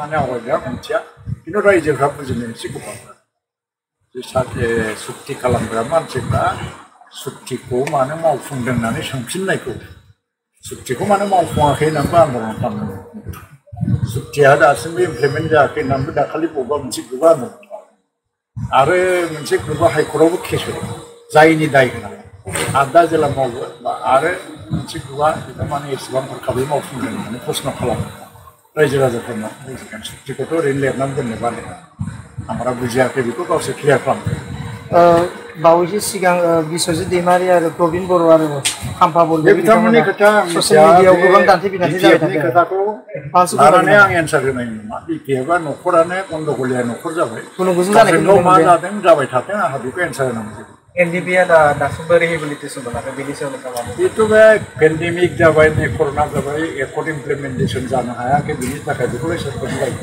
माने आवगायनाया मिथिया खिन्थु रायजोफ्रा बुजिनो एसे गोब्राब जे साखे सुक्ति खालामग्रा मानसिफ्रा सुक्तिखौ मानो मावफुंदों होननानै सोंफिननायखौ सुक्तिखौ मानो मावफुङाखै होननानैबो आन्दलन खालामदों सुक्तिया दासिमबो इमप्लिमेन्ट जायाखै होननानैबो दाखालि बबेबा मोनसे ग्रुपआ आन्दलन आरो मोनसे ग्रुपआ हाइकर्टआवबो केस होदों जायनि दाय होनानै आरो दा जेला मावो आरो मोनसे ग्रुपआ बेखौ माने एसेबां हरखाबै मावफुंदों होननानै प्रश्न खालामो रायजो राजाफोरनाव सुक्तिखौथ' ओरैनो लिरनानै दोननो बानाय आंहा बुजियाखै बेखौ गावसोर क्लियार खालामदों बावैसो सिगां बिश्वजित दैमारि आरो प्रबिन बर' आरो खाम्फा बर' बिथांमोननि खोथा ससियेल मिडियायाव गोबां दान्थे-बिदान्थे जाबाय थादों खोथाखौ लानानै आं एन्सार होनाय नङा बिपिएफआ न'खरानो गन्दगलिया न'खर जाबाय मा जादों जाबाय थाथों आंहा बेखौ एन्सार होनांगौ एनडिबिआ दासिमबो रिहेबिलिटेसन मोनाखै बेनि सायाव नोंथाङा बेथ' बे पेन्डेमिक जाबाय नै कर'ना जाबाय एकर्ड इमप्लिमेन्टेसन जानो हायाखै बिनि थाखाय बेखौलाय सोरखौनो जायो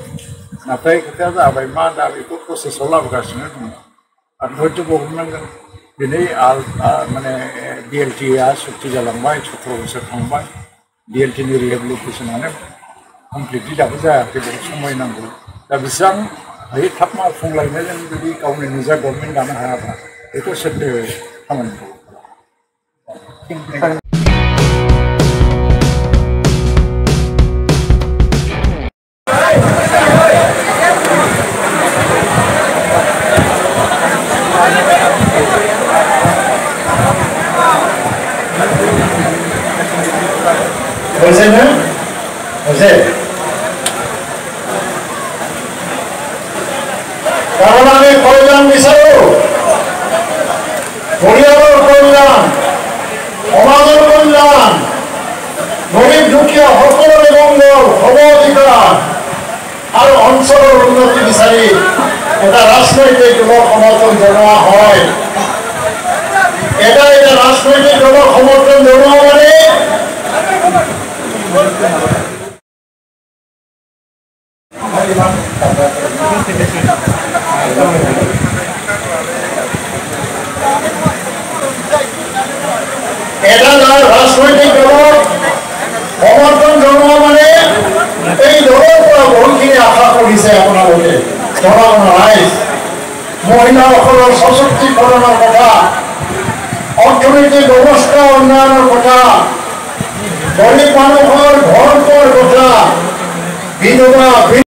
नाथाय खोथाया जाबाय मा दा बेखौ प्रसेसआव लाबोगासिनो दङ आरो हयथ' बहननांगोन दिनै माने डिएलटिआ सुक्ति जालांबाय 17 बोसोर थांबाय डिएलटिनि रिहेबिलिटेसनानो कमप्लिटलि दाबो जायाखै बहुद समय नांगौ दा बेसेबां हायो थाब मावफुंलायनो जों जुदि गावनि निजा गभर्नमेन्ट दानो हायाब्ला बेखौ सोरथो खामानिखौ কারণ আমি কল্যাণ বিচাৰো পৰিয়ালৰ কল্যাণ সমাজৰ কল্যাণ গৰীব দুখীয়া সকলোৰে মংগল সম অধিকাৰ আৰু অঞ্চলৰ উন্নতি বিচাৰি এটা ৰাজনৈতিক দলৰ সমৰ্থন জনোৱা হয় এটা ৰাজনৈতিক দলৰ সমৰ্থন জনোৱা মানে ৰাজনৈতিক দলৰ সমৰ্থন জনোৱা মানে এই দলৰ পৰা বহুতখিনি আশা কৰিছে আপোনালোকে জনগণ ৰাইজ মহিলাসকলৰ সশক্তিকৰণৰ কথা অৰ্থনৈতিক ব্যৱস্থা উন্নয়নৰ কথা গৰীব মানুহৰ ঘৰ পোৱাৰ কথা বিধৱা